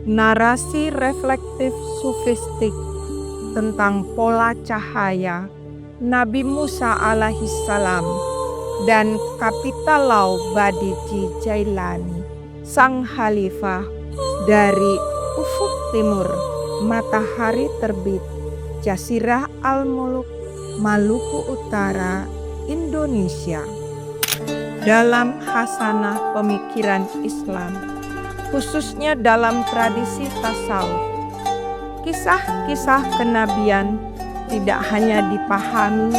Narasi reflektif sufistik tentang pola cahaya Nabi Musa alaihissalam dan Kapitalau Badici Jailani, sang khalifah dari ufuk timur matahari terbit Jazirah Al-Muluk, Maluku Utara, Indonesia. Dalam khasanah pemikiran Islam, khususnya dalam tradisi tasawuf, kisah-kisah kenabian tidak hanya dipahami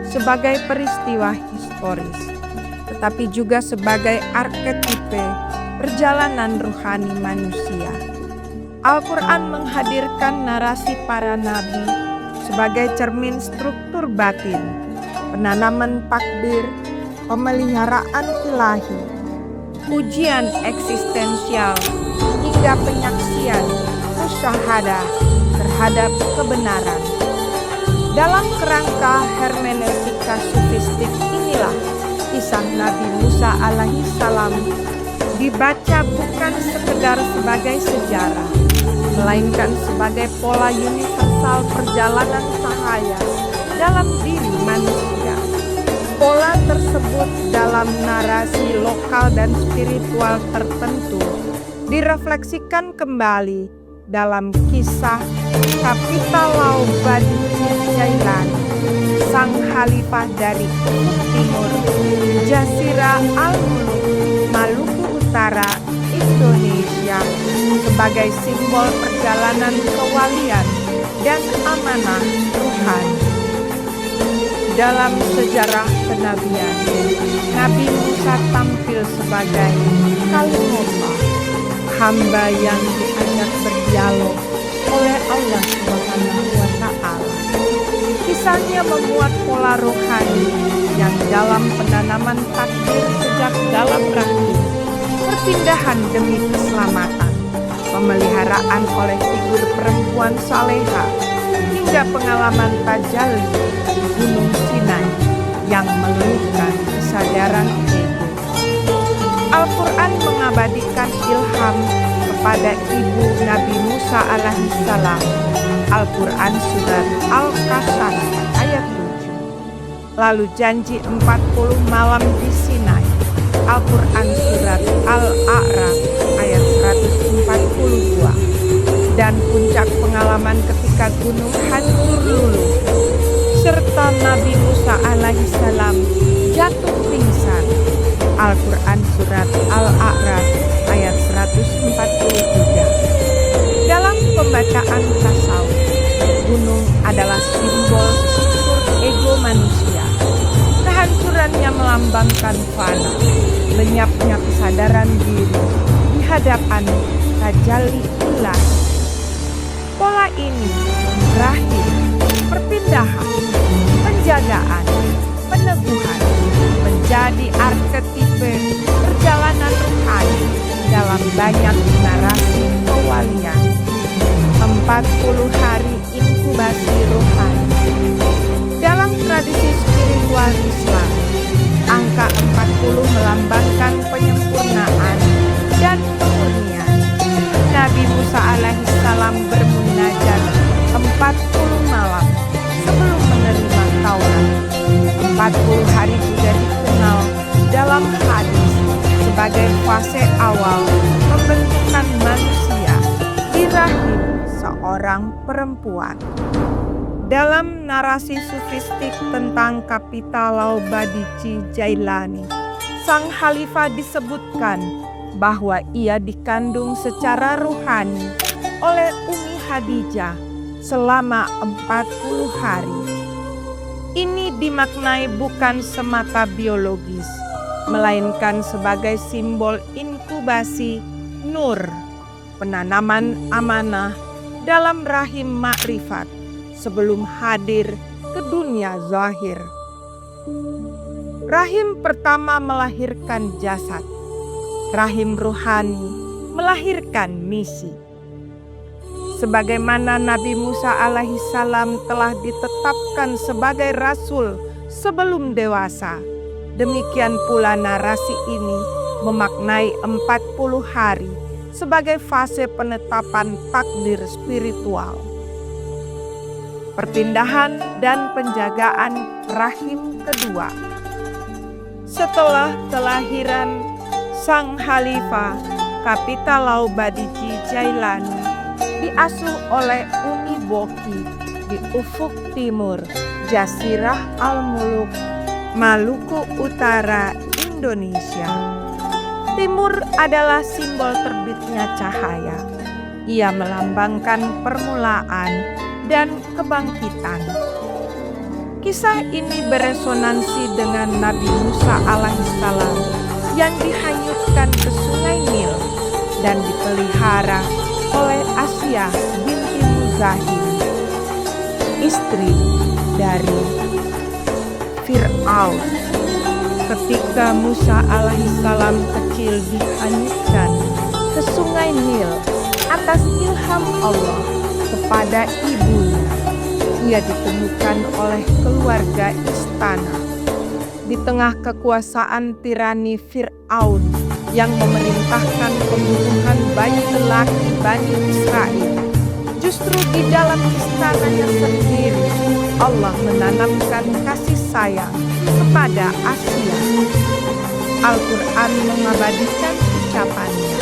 sebagai peristiwa historis, tetapi juga sebagai arketipe perjalanan rohani manusia. Al-Quran menghadirkan narasi para nabi sebagai cermin struktur batin, penanaman takdir, pemeliharaan ilahi, ujian eksistensial, hingga penyaksian musyahadah terhadap kebenaran. Dalam kerangka hermeneutika sufistik inilah kisah Nabi Musa alaihissalam dibaca bukan sekedar sebagai sejarah, melainkan sebagai pola universal perjalanan cahaya dalam diri manusia. Pola tersebut dalam narasi lokal dan spiritual tertentu direfleksikan kembali dalam kisah Kapitalau Badici Jailani, sang khalifah dari ufuk timur Jazirah Al-Muluk, Maluku Utara, Indonesia, sebagai simbol perjalanan kewalian dan amanah Tuhan. Dalam sejarah kenabian, Nabi Musa tampil sebagai kalimullah, hamba yang diajak berdialog oleh Allah SWT. Kisahnya memuat pola rohani yang dalam penanaman takdir sejak dalam rahim, perpindahan demi keselamatan, pemeliharaan oleh figur perempuan saleha, hingga pengalaman tajalli di Gunung Sinai yang meluluhkan kesadaran ego. Al-Quran mengabadikan ilham kepada ibu Nabi Musa alaihissalam. Al-Quran surat Al-Qasas ayat 7. Lalu janji 40 malam di Sinai. Al-Quran surat Al-A'raf ayat 142. Dan puncak pengalaman ketika gunung hancur luluh, serta Nabi Musa alaihissalam jatuh pingsan. Al-Quran surat Al-A'raf ayat 143. Dalam pembacaan tasawuf, gunung adalah simbol struktur ego manusia. Kehancurannya melambangkan fana, lenyapnya kesadaran diri di hadapan tajalli ilahi. Pola ini rahim, perpindahan, penjagaan, peneguhan menjadi arketipe perjalanan rohani dalam banyak narasi kewalian. 40 hari inkubasi rohani. Dalam tradisi spiritual Islam, angka 40 melambangkan penyempurnaan dan kemurnian. Nabi Musa alaihissalam bermunajat 40 malam sebelum menerima Taurat. 40 hari juga dikenal dalam hadis sebagai fase awal pembentukan manusia di rahim seorang perempuan. Dalam narasi sufistik tentang Kapitalau Badici Jailani, sang khalifah disebutkan bahwa ia dikandung secara ruhani oleh Umi Khadijah selama 40 hari. Ini dimaknai bukan semata biologis, melainkan sebagai simbol inkubasi nur, penanaman amanah dalam rahim makrifat sebelum hadir ke dunia zahir. Rahim pertama melahirkan jasad, rahim rohani melahirkan misi. Sebagaimana Nabi Musa alaihissalam telah ditetapkan sebagai rasul sebelum dewasa, demikian pula narasi ini memaknai 40 hari sebagai fase penetapan takdir spiritual. Perpindahan dan penjagaan rahim kedua. Setelah kelahiran Sang Khalifah Kapitalau Badiji Jailani diasuh oleh Umi Boki di ufuk timur Jazirah Al-Muluk, Maluku Utara, Indonesia. Timur adalah simbol terbitnya cahaya. Ia melambangkan permulaan dan kebangkitan. Kisah ini beresonansi dengan Nabi Musa alaihissalam yang dihanyutkan ke Sungai Nil dan dipelihara oleh Asia binti Muzahim, istri dari Fir'aun. Ketika Musa alaihissalam kecil dihanyutkan ke Sungai Nil atas ilham Allah kepada ibunya, ia ditemukan oleh keluarga istana. Di tengah kekuasaan tirani Fir'aun yang memerintahkan pembunuhan bayi lelaki Bani Israel, justru di dalam istananya sendiri Allah menanamkan kasih sayang kepada Asia. Al-Quran mengabadikan ucapannya.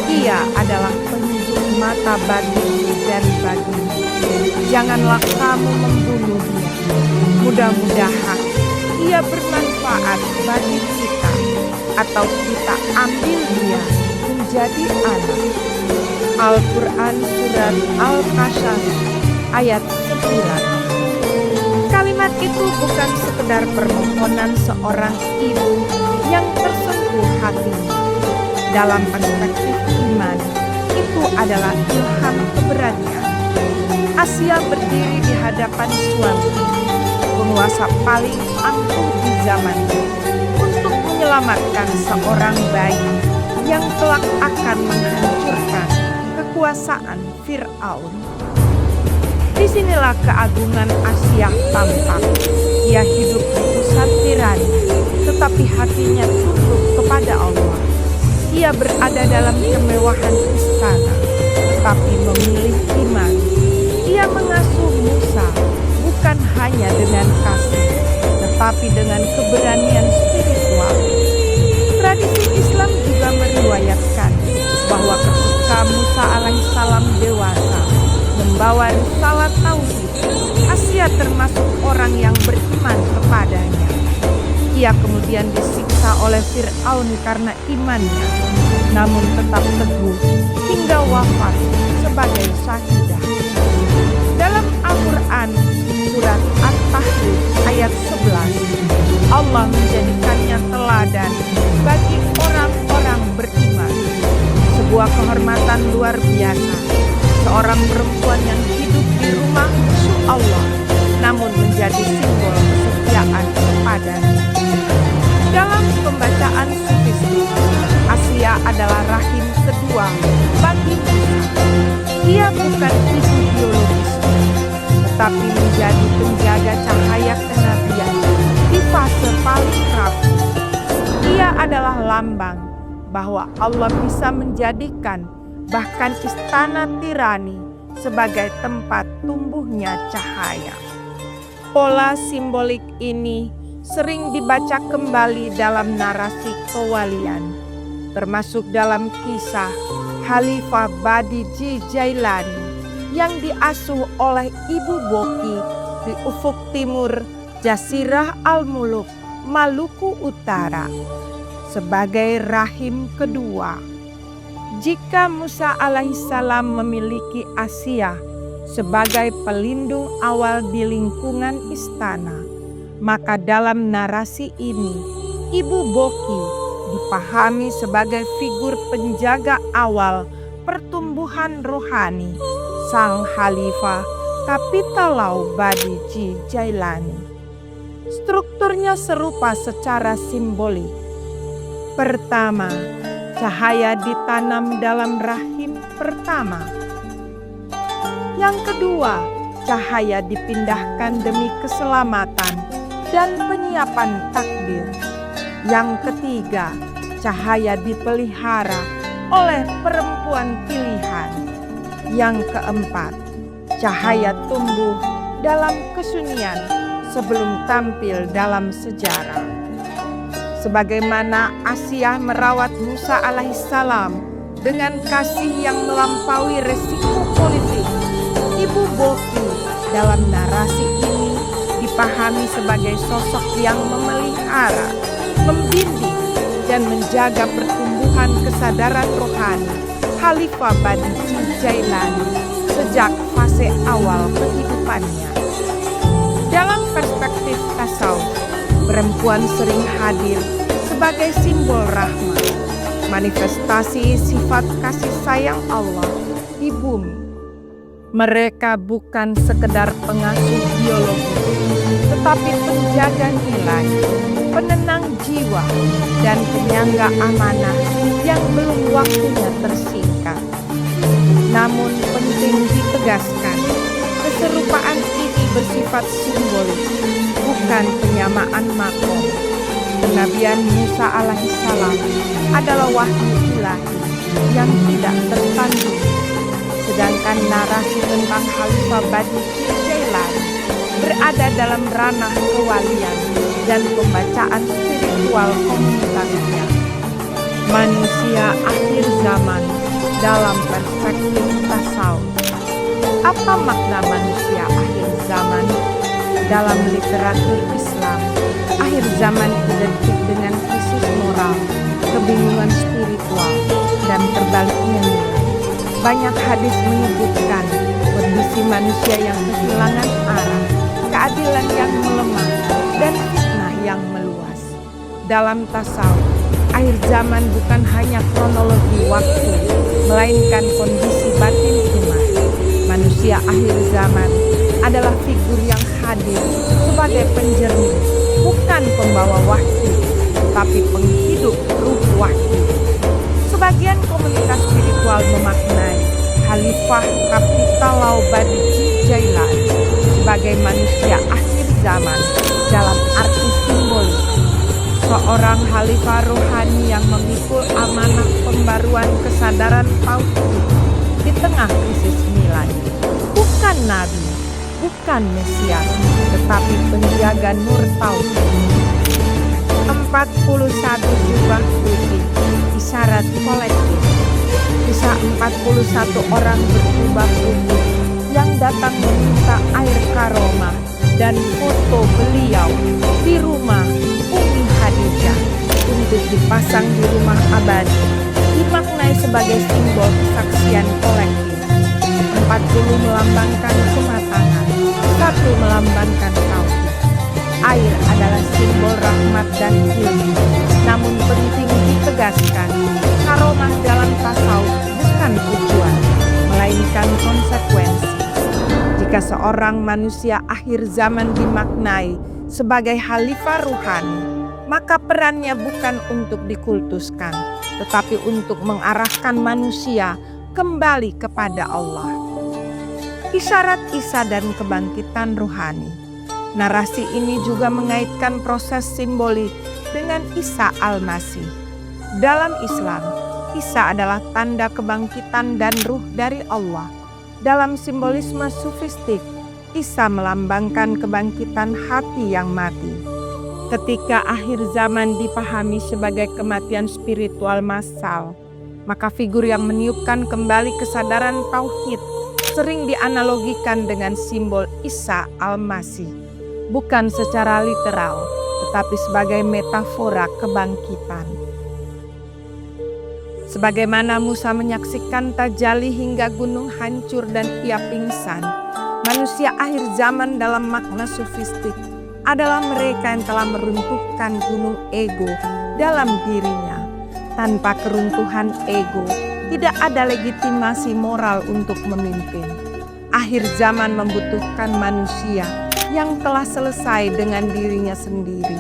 Ia adalah penunjuk mata bagimu dan bagimu. Janganlah kamu membunuhnya. Mudah-mudahan ia bermanfaat bagi kita, atau kita ambil dia menjadi anak. Al-Quran Surat Al-Qasas ayat 9. Kalimat itu bukan sekedar permohonan seorang ibu yang tersentuh hatinya. Dalam perspektif iman, itu adalah ilham keberanian. Asia berdiri di hadapan suami, penguasa paling ampuh di zamannya, untuk menyelamatkan seorang bayi yang kelak akan menghancurkan kekuasaan Fir'aun. Disinilah keagungan Asia tampak. Ia hidup di pusat tirani, tetapi hatinya tunduk kepada Allah. Ia berada dalam kemewahan istana, tetapi memilih iman. Ia mengasuh Musa bukan hanya dengan kasih, tetapi dengan keberanian spiritual. Tradisi Islam juga meriwayatkan bahwa ketika Musa alaihissalam dewasa membawa risalah tauhid, Asia termasuk orang yang beriman kepadanya. Ia kemudian disiksa oleh Fir'aun karena imannya, namun tetap teguh hingga wafat sebagai syahidah. Dalam Al-Quran surat At-Tahrim ayat 11, Allah menjadikannya teladan bagi orang-orang beriman. Sebuah kehormatan luar biasa, seorang perempuan yang hidup di rumah musuh Allah, namun menjadi simbol kesetiaan kepadanya. Dalam pembacaan sufistik, Asia adalah rahim kedua bagi Musa. Ia bukan ibu biologisnya, tetapi menjadi penjaga cahaya kenabian di fase paling rapuh. Ia adalah lambang bahwa Allah bisa menjadikan bahkan istana tirani sebagai tempat tumbuhnya cahaya. Pola simbolik ini sering dibaca kembali dalam narasi kewalian, termasuk dalam kisah Khalifah Badiji Jailani yang diasuh oleh Ibu Boki di ufuk timur Jazirah Al-Muluk, Maluku Utara, sebagai rahim kedua. Jika Musa alaihissalam memiliki Asia sebagai pelindung awal di lingkungan istana, maka dalam narasi ini Ibu Boki dipahami sebagai figur penjaga awal pertumbuhan rohani Sang Khalifah Kapitalau Badiji Jailani. Strukturnya serupa secara simbolik. Pertama, cahaya ditanam dalam rahim pertama. Yang kedua, cahaya dipindahkan demi keselamatan dan penyiapan takdir. Yang ketiga, cahaya dipelihara oleh perempuan pilihan. Yang keempat, cahaya tumbuh dalam kesunyian sebelum tampil dalam sejarah. Sebagaimana Asiah merawat Musa alaihissalam dengan kasih yang melampaui resiko politik, Ibu Boki dalam narasi ini dipahami sebagai sosok yang memelihara, membimbing, dan menjaga pertumbuhan kesadaran rohani Khalifah Bani Jailani sejak fase awal kehidupannya. Dalam perspektif tasawuf, perempuan sering hadir sebagai simbol rahmat, manifestasi sifat kasih sayang Allah di bumi. Mereka bukan sekedar pengasuh biologis, tetapi penjaga nilai, penenang jiwa, dan penyangga amanah yang belum waktunya tersingkap. Namun penting ditegaskan, keserupaan ini bersifat simbolik, bukan penyamaan makom. Kenabian Musa alaihissalam adalah wahyu ilahi yang tidak tertanding, sedangkan narasi tentang Khalifah Bani Jailani berada dalam ranah kewalian dan pembacaan spiritual komunitasnya. Manusia akhir zaman dalam perspektif tasawuf. Apa makna manusia akhir zaman? Dalam literatur Islam, akhir zaman identik dengan krisis moral, kebingungan spiritual, dan terbaliknya nilai. Banyak hadis menyebutkan kondisi manusia yang kehilangan arah, keadilan yang melemah, dan fitnah yang meluas. Dalam tasawuf, akhir zaman bukan hanya kronologi waktu, melainkan kondisi batin umat. Manusia akhir zaman adalah figur yang hadir sebagai penjernih, bukan pembawa wahyu, tapi penghidup ruh wahyu. Sebagian komunitas spiritual memaknai Khalifah Kapitalau Bani Jailani sebagai manusia akhir zaman dalam arti simbolik. Seorang khalifah rohani yang memikul amanah pembaruan kesadaran tauhid di tengah krisis nilai. Bukan nabi, bukan Mesias, tetapi penjaga nur tauhid. 41 jubah putih, isyarat kolektif. Kisah 41 orang berjubah putih yang datang meminta air karomah dan foto beliau di rumah Umi Khadijah untuk dipasang di rumah abadi, dimaknai sebagai simbol kesaksian kolektif. 40 melambangkan kematangan, 1 melambangkan tauhid. Air adalah simbol rahmat dan ilmu, namun penting ditegaskan, karomah dalam tasawuf bukan tujuan, melainkan konsekuensi. Jika seorang manusia akhir zaman dimaknai sebagai khalifah ruhani, maka perannya bukan untuk dikultuskan, tetapi untuk mengarahkan manusia kembali kepada Allah. Isyarat Isa dan kebangkitan rohani. Narasi ini juga mengaitkan proses simbolik dengan Isa Al-Masih. Dalam Islam, Isa adalah tanda kebangkitan dan ruh dari Allah. Dalam simbolisme sufistik, Isa melambangkan kebangkitan hati yang mati. Ketika akhir zaman dipahami sebagai kematian spiritual massal, maka figur yang meniupkan kembali kesadaran tauhid sering dianalogikan dengan simbol Isa Al-Masih. Bukan secara literal, tetapi sebagai metafora kebangkitan. Sebagaimana Musa menyaksikan tajalli hingga gunung hancur dan ia pingsan, manusia akhir zaman dalam makna sufistik adalah mereka yang telah meruntuhkan gunung ego dalam dirinya. Tanpa keruntuhan ego, tidak ada legitimasi moral untuk memimpin. Akhir zaman membutuhkan manusia yang telah selesai dengan dirinya sendiri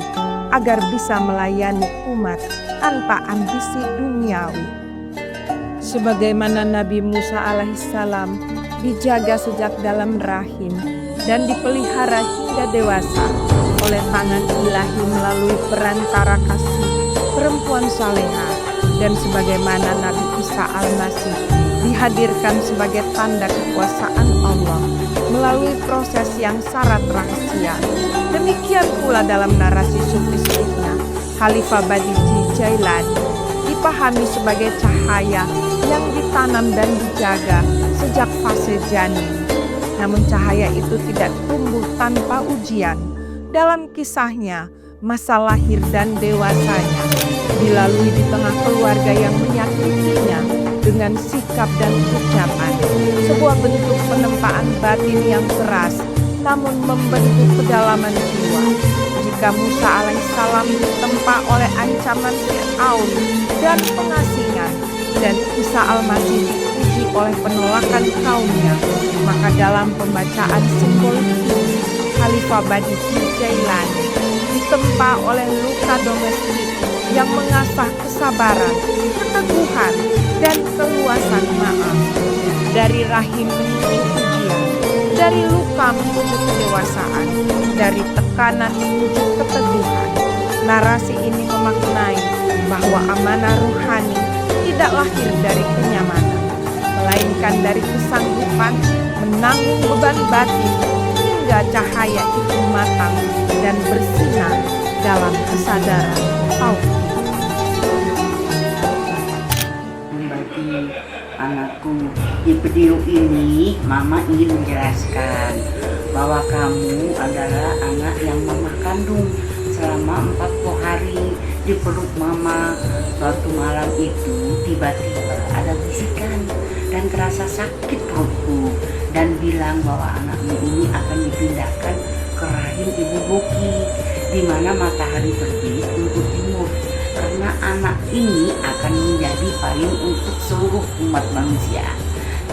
agar bisa melayani umat tanpa ambisi duniawi. Sebagaimana Nabi Musa alaihissalam dijaga sejak dalam rahim dan dipelihara hingga dewasa oleh tangan ilahi melalui perantara kasih perempuan salehah dan sebagaimana Nabi Isa Al-Masih dihadirkan sebagai tanda kekuasaan Allah melalui proses yang syarat rahasia. Demikian pula dalam narasi sufistiknya, Khalifah Badiji Jailani dipahami sebagai cahaya yang ditanam dan dijaga sejak fase janin. Namun cahaya itu tidak tumbuh tanpa ujian. Dalam kisahnya, masa lahir dan dewasanya dilalui di tengah keluarga yang menyakitinya dengan sikap dan ucapan. Sebuah bentuk penempaan batin yang keras namun membentuk kedalaman jiwa. Jika Musa alaihissalam ditempa oleh ancaman Fir'aun dan pengasingan, dan Isa al-Masih diuji oleh penolakan kaumnya, maka dalam pembacaan simbolik ini, Khalifah Badiji Jailani ditempa oleh luka domestik yang mengasah kesabaran, keteguhan, dan keluasan maaf. Dari rahim menuju ujian, dari luka menuju kedewasaan, dari tekanan menuju keteguhan. Narasi ini memaknai bahwa amanah ruhani tidak lahir dari kenyamanan, melainkan dari kesanggupan menanggung beban batin hingga cahaya itu matang dan bersinar dalam kesadaran tauhid. Anakku, di video ini Mama ingin menjelaskan bahwa kamu adalah anak yang Mama kandung selama 40 hari di perut Mama. Suatu malam itu tiba-tiba ada bisikan dan terasa sakit perutku dan bilang bahwa anakmu ini akan dipindahkan ke rahim Ibu Boki di mana matahari terbit untuk timur, karena anak ini akan menjadi payung untuk seluruh umat manusia.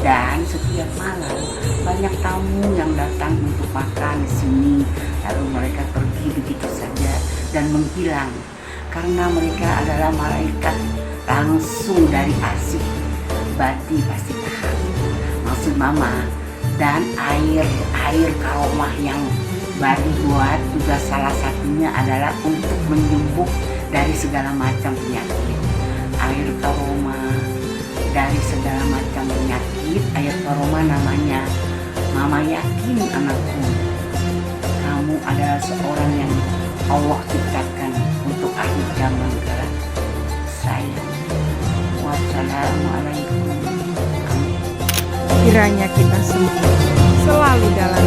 Dan setiap malam banyak tamu yang datang untuk makan di sini, lalu mereka pergi begitu saja dan menghilang karena mereka adalah malaikat langsung dari arsy. Bati pasti paham maksud Mama. Dan air karomah yang Badi buat juga salah satunya adalah untuk menyembuh dari segala macam penyakit. Air karoma dari segala macam penyakit, air karoma namanya. Mama yakin anakku, kamu adalah seorang yang Allah ciptakan untuk akhir zaman kelak. Sayang. Wassalamualaikum. Kiranya kita semua selalu dalam